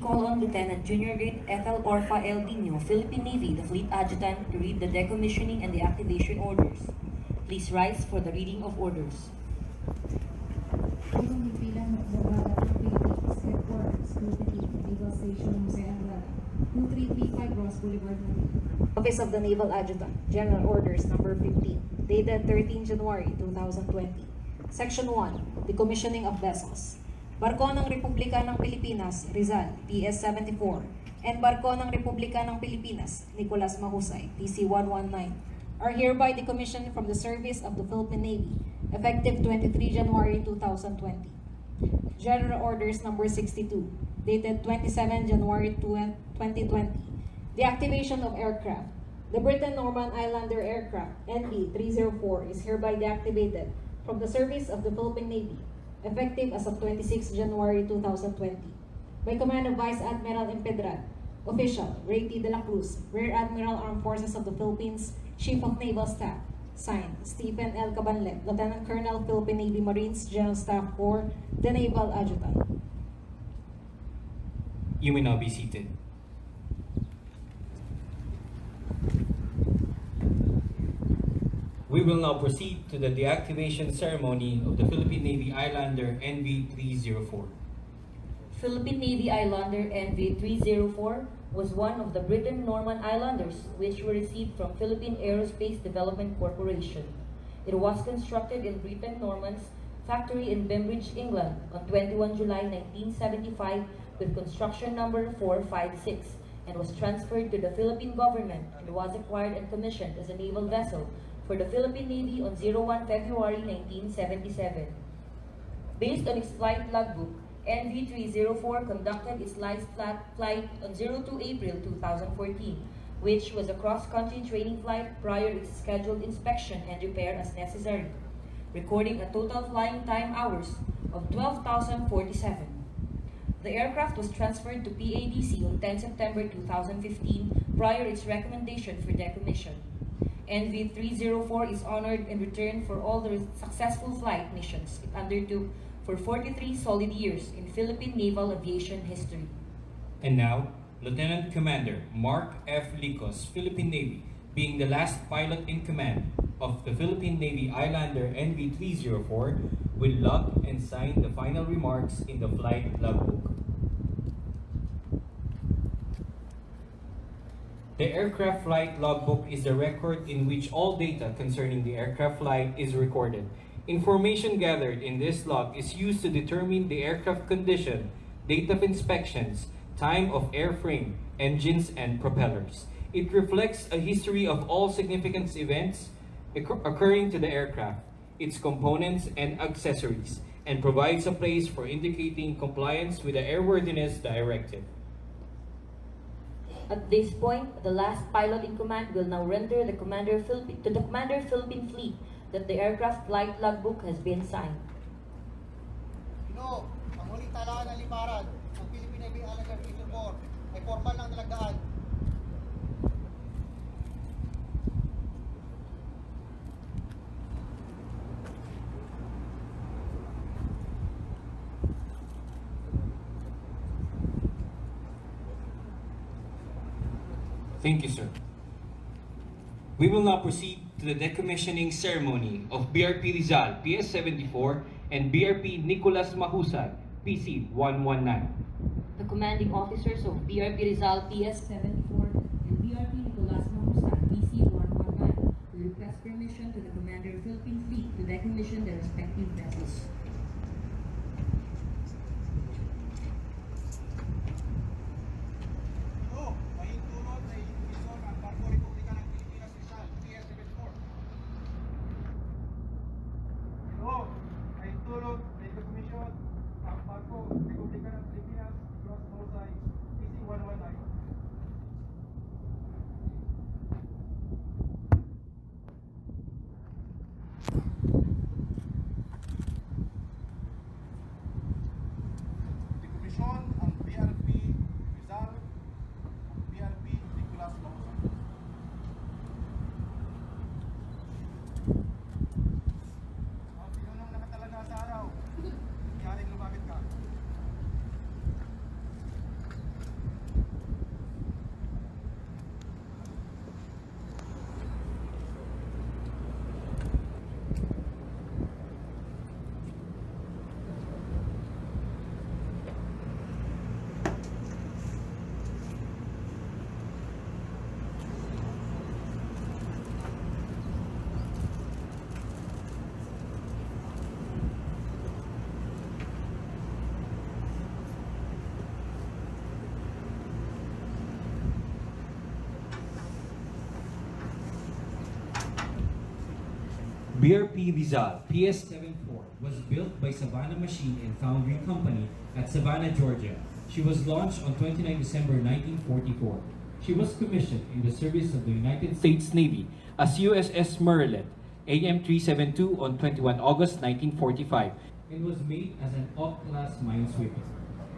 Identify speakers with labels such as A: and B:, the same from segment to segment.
A: call on Lieutenant Junior Grade Ethel Orfa L. Dino, Philippine Navy, the Fleet Adjutant, to read the decommissioning and the activation orders. Please rise for the reading of orders.
B: Office of the Naval Adjutant, General Orders Number 15, dated 13 January 2020. Section 1, Decommissioning of Vessels. Barko ng Republika ng Pilipinas, Rizal, PS-74, and Barko ng Republika ng Pilipinas, Nicolas Mahusay, PC-119, are hereby decommissioned from the service of the Philippine Navy, effective 23 January 2020. General Orders Number 62, dated 27 January 2020. The activation of aircraft. The Britain-Norman Islander aircraft, NV-304, is hereby deactivated from the service of the Philippine Navy, effective as of 26 January 2020, by command of Vice Admiral Impedran, Official, Ray T. De La Cruz, Rear Admiral Armed Forces of the Philippines, Chief of Naval Staff. Signed, Stephen L. Cabanlet, Lieutenant Colonel, Philippine Navy Marines, General Staff Corps, the Naval Adjutant.
C: You may now be seated. We will now proceed to the deactivation ceremony of the Philippine Navy Islander NV-304.
A: Philippine Navy Islander NV-304 was one of the Britain-Norman Islanders which were received from Philippine Aerospace Development Corporation. It was constructed in Britain-Norman's factory in Bembridge, England on 21 July 1975 with construction number 456 and was transferred to the Philippine government and was acquired and commissioned as a naval vessel for the Philippine Navy on 01 February 1977. Based on its flight logbook, NV-304 conducted its last flight on 02 April 2014, which was a cross-country training flight prior to its scheduled inspection and repair as necessary, recording a total flying time hours of 12,047. The aircraft was transferred to PADC on 10 September 2015 prior to its recommendation for decommission. NV-304 is honored in return for all the successful flight missions it undertook for 43 solid years in Philippine naval aviation history.
C: And now, Lieutenant Commander Mark F. Licos, Philippine Navy, being the last pilot in command of the Philippine Navy Islander NV-304, will log and sign the final remarks in the flight logbook. The aircraft flight logbook is the record in which all data concerning the aircraft flight is recorded. Information gathered in this log is used to determine the aircraft condition, date of inspections, time of airframe, engines, and propellers. It reflects a history of all significant events occurring to the aircraft, its components and accessories, and provides a place for indicating compliance with the Airworthiness Directive.
A: At this point, the last pilot in command will now render to the Commander Philippine Fleet that the aircraft flight logbook has been signed.
D: Ang huling talaan ng liparan ng Philippine Navy Islander Rizal ay formal ng nilagdaan.
C: Thank you, sir. We will now proceed to the decommissioning ceremony of BRP Rizal, PS-74, and BRP Nicolas Mahusay, PC-119.
A: The commanding officers of BRP Rizal PS-74 and BRP Nicolas Mahusay PC-119 will request permission to the Commander Philippine Fleet to decommission their respective vessels.
D: Tulog ay decommission ang Barko, Republika ng Pilipinas, Mahusay, PC-119.
C: BRP Rizal PS74 was built by Savannah Machine and Foundry Company at Savannah, Georgia. She was launched on 29 December 1944. She was commissioned in the service of the United States Navy as USS Merlin AM-372 on 21 August 1945 and was made as an Op-class minesweeper.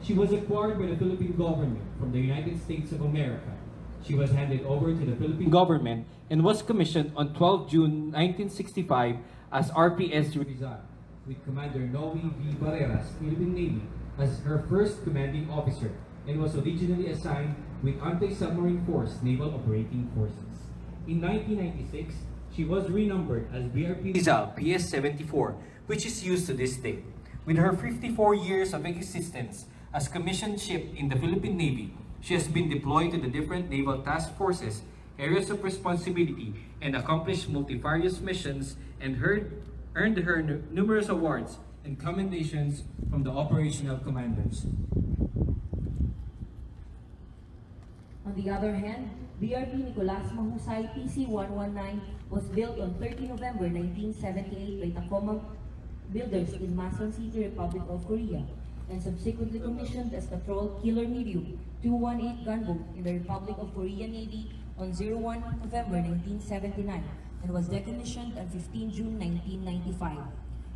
C: She was acquired by the Philippine government from the United States of America. She was handed over to the Philippine government and was commissioned on 12 June 1965 as RPS Rizal, with Commander Noe V. Barreras, Philippine Navy, as her first commanding officer, and was originally assigned with Anti-Submarine Force Naval Operating Forces. In 1996, she was renumbered as BRP Rizal PS74, which is used to this day. With her 54 years of existence as commissioned ship in the Philippine Navy, she has been deployed to the different naval task forces, areas of responsibility, and accomplished multifarious missions and earned her numerous awards and commendations from the operational commanders.
A: On the other hand, BRP Nicolas Mahusay PC-119 was built on 30 November 1978 by Tacoma builders in Mason City, Republic of Korea, and subsequently commissioned as Patrol Killer Medium 218 gunboat in the Republic of Korea Navy on 01 November 1979 and was decommissioned on 15 June 1995.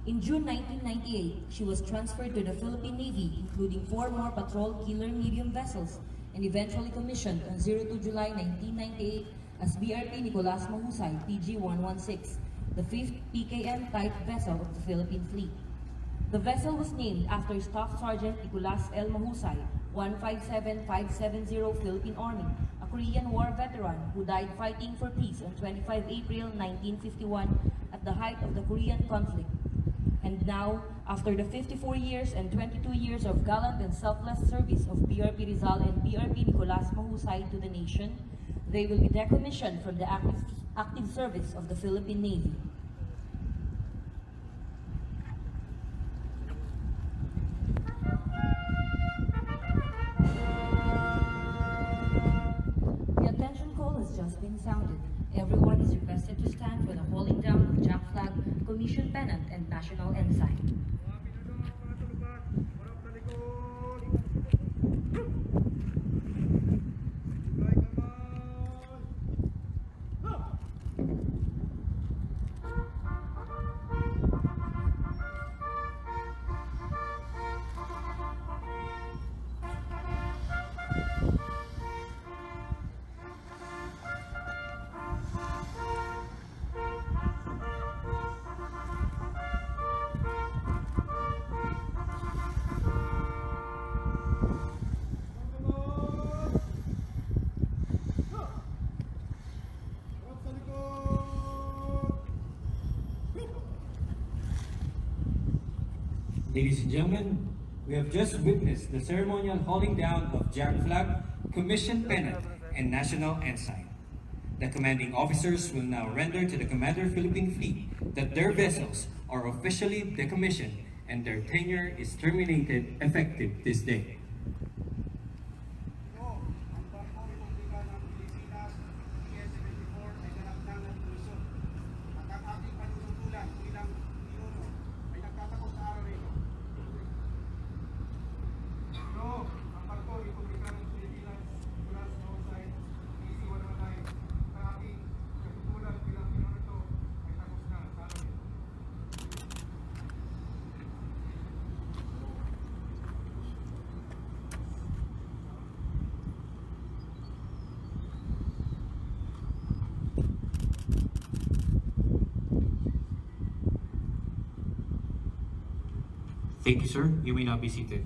A: In June 1998, she was transferred to the Philippine Navy, including 4 more Patrol Killer Medium vessels, and eventually commissioned on 02 July 1998 as BRP Nicolas Mahusay PG-116, the 5th PKM type vessel of the Philippine Fleet. The vessel was named after Staff Sergeant Nicolas L. Mahusay, 157570 Philippine Army, a Korean War veteran who died fighting for peace on 25 April 1951 at the height of the Korean conflict. And now, after the 54 years and 22 years of gallant and selfless service of BRP Rizal and BRP Nicolas Mahusay to the nation, they will be decommissioned from the active service of the Philippine Navy. The attention call has just been sounded. Everyone is requested to stand for the hauling down of Jack Flag, Commission Pennant, and National Ensign.
C: Ladies and gentlemen, we have just witnessed the ceremonial hauling down of Jack Flag, Commission Pennant, and National Ensign. The commanding officers will now render to the Commander Philippine Fleet that their vessels are officially decommissioned and their tenure is terminated effective this day.
D: Ang Barko Republika ng Pilipinas PS74 ay ganap ng Luzon. At ang ating panunutulan bilang pinuno ay nagtatapos sa araw nito. Ang Barko Republika ng Pilipinas Nicolas Mahusay PC-119 ang ating katutulan bilang pinuno ito ay tapos na sa araw nito.
C: Thank you, sir. You may now be seated.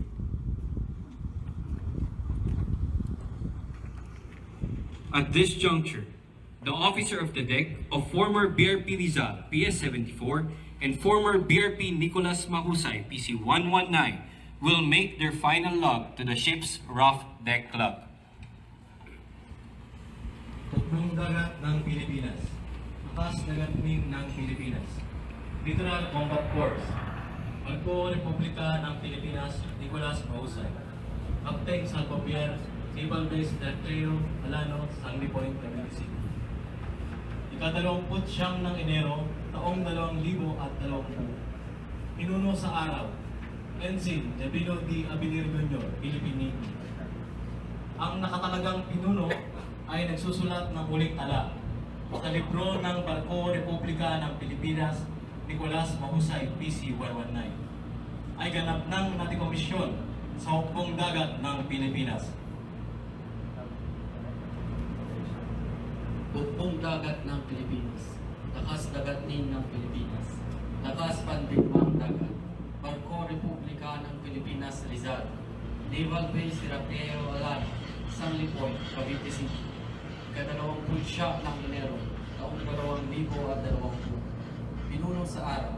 C: At this juncture, the officer of the deck of former BRP Rizal PS-74 and former BRP Nicolas Mahusay PC-119 will make their final log to the ship's rough deck club.
E: Tatlong dagat ng Pilipinas. Akas dagatning ng Pilipinas. Literal Combat Force. Barko Republika ng Pilipinas, Nicolas Mahusay. Captain Salvapier, Naval Base Detreo, Alano, Sangley Point, Cavite City. Ika-29 ng Enero taong 2020. Pinuno sa araw, Ensign Jabino D. Abilir Jr., Philippine Navy. Ang nakatalagang pinuno ay nagsusulat ng uling tala sa libro ng Barko, Republika ng Pilipinas, Nicolas Mahusay, PC 119, ay ganap ng natikomisyon sa hukbong dagat ng Pilipinas.
F: Hukbong dagat ng Pilipinas, lakas dagatnin ng Pilipinas, lakas pandigmang dagat, Barko, Republika ng Pilipinas Rizal, Naval Base Rapeo Alan, Sanlipoy, Cavite City, ika-29 ng Enero, taong 2020, pinuno sa araw,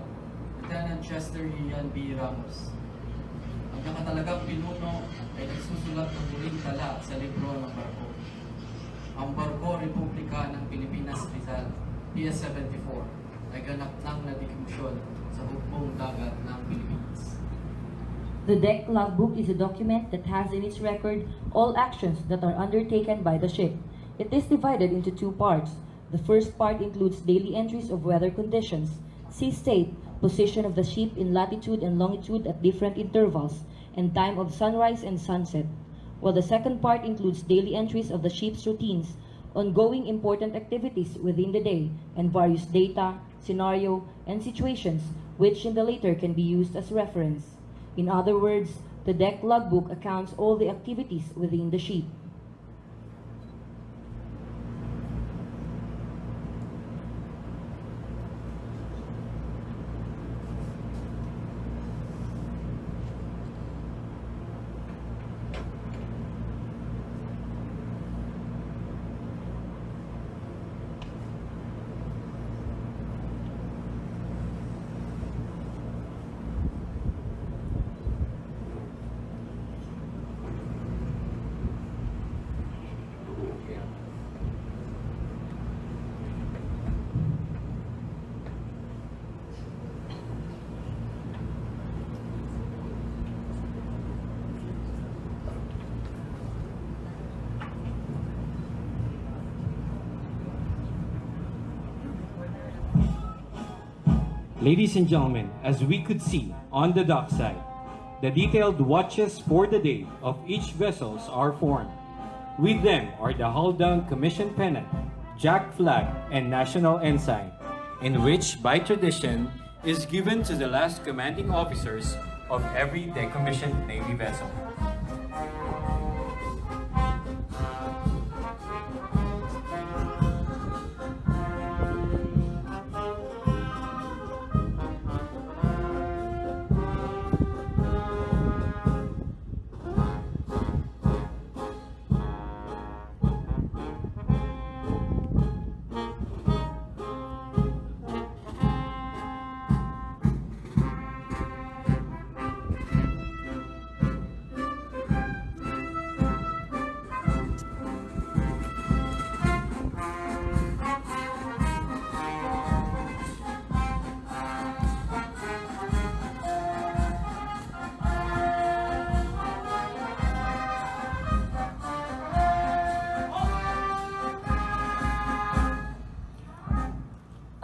F: Lieutenant Chester Ian B. Ramos. Ang nakatalagang pinuno ay nagsusulat ng huling tala sa libro ng Barko. Ang Barko, Republika ng Pilipinas Rizal, PS-74, ay ganap ng nadikomisyon sa hukbong dagat ng Pilipinas.
A: The deck logbook is a document that has in its record all actions that are undertaken by the ship. It is divided into two parts. The first part includes daily entries of weather conditions, sea state, position of the ship in latitude and longitude at different intervals, and time of sunrise and sunset. While the second part includes daily entries of the ship's routines, ongoing important activities within the day, and various data, scenario, and situations, which in the later can be used as reference. In other words, the deck logbook accounts all the activities within the ship.
C: Ladies and gentlemen, as we could see on the dockside, the detailed watches for the day of each vessels are formed. With them are the hull-down commission pennant, jack flag, and national ensign, in which by tradition is given to the last commanding officers of every decommissioned Navy vessel.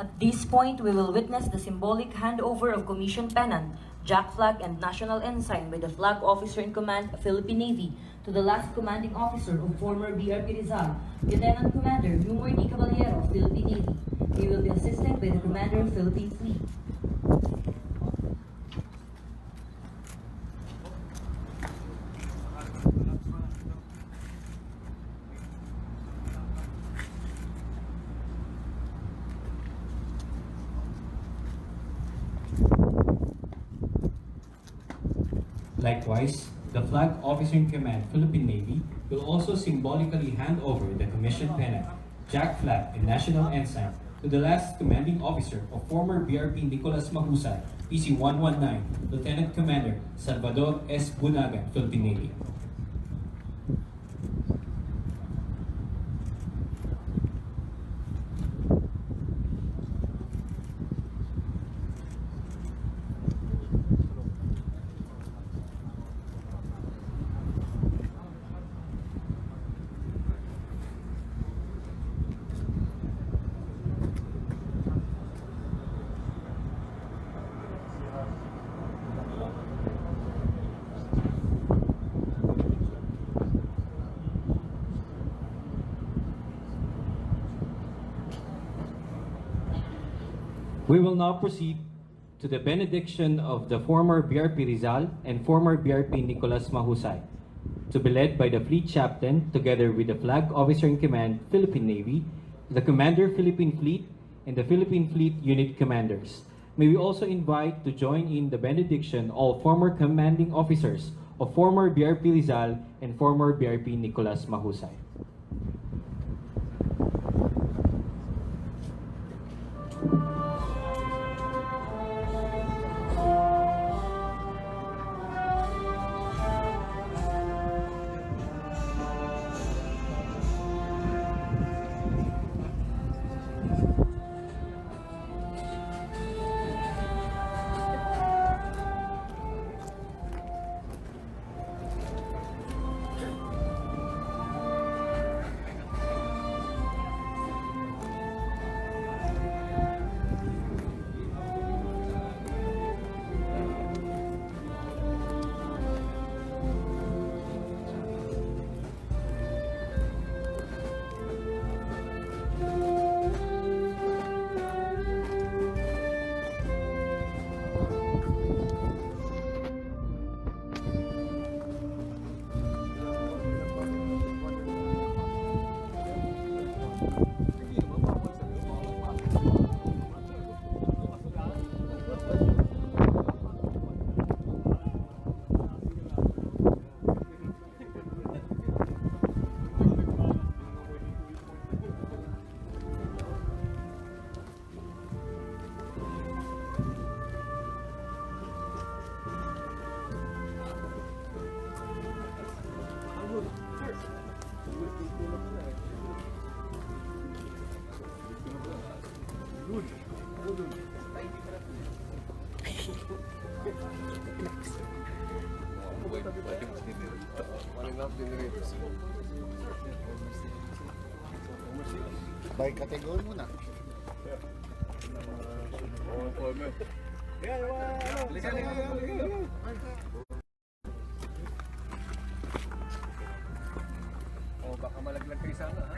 A: At this point, we will witness the symbolic handover of commission pennant, jack flag, and national ensign by the flag officer in command of Philippine Navy to the last commanding officer of former BRP Rizal, Lieutenant Commander Humor D. Caballero of Philippine Navy. He will be assisted by the Commander of Philippine Fleet.
C: Likewise, the flag officer in command, Philippine Navy, will also symbolically hand over the commission pennant, jack flag, and national ensign to the last commanding officer of former BRP Nicolas Mahusay, PC 119, Lieutenant Commander Salvador S. Bunagan, Philippine Navy. We will now proceed to the benediction of the former BRP Rizal and former BRP Nicolas Mahusay, to be led by the Fleet Captain together with the Flag Officer in Command, Philippine Navy, the Commander, Philippine Fleet, and the Philippine Fleet Unit Commanders. May we also invite to join in the benediction all former commanding officers of former BRP Rizal and former BRP Nicolas Mahusay.
G: By category muna.
D: Oh, baka malaglag kayo sana, ha?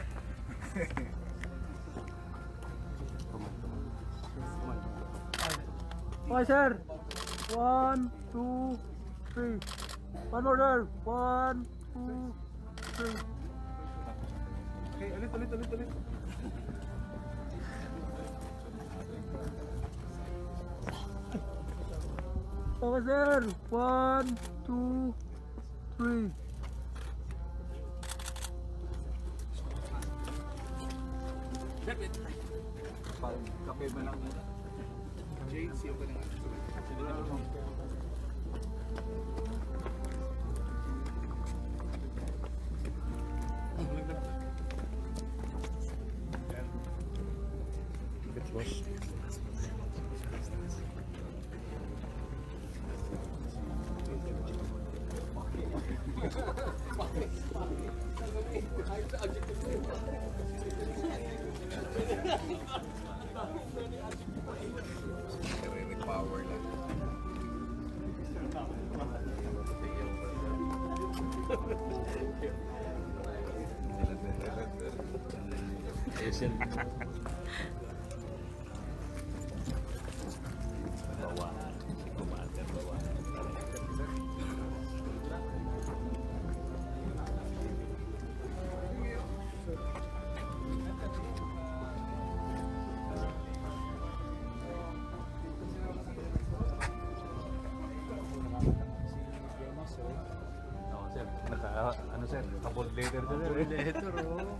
H: Okay, sir. 1, 2, 3. One more, sir. 1, 2, 3.
D: Okay, ulit.
H: Okay, sir. 1, 2, 3.
D: Kape ba lang muna? Jay, siyo ka na nga. Power lang.
G: Ano sir? Bold letter to sir. Bold letter oh.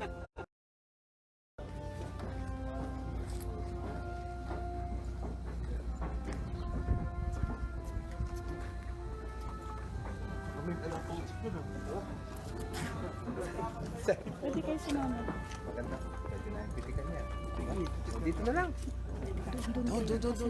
I: Pwede kayo sumama.
G: Maganda. Pwede na yung pitikan niya. Dito na lang. Doon.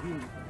H: B.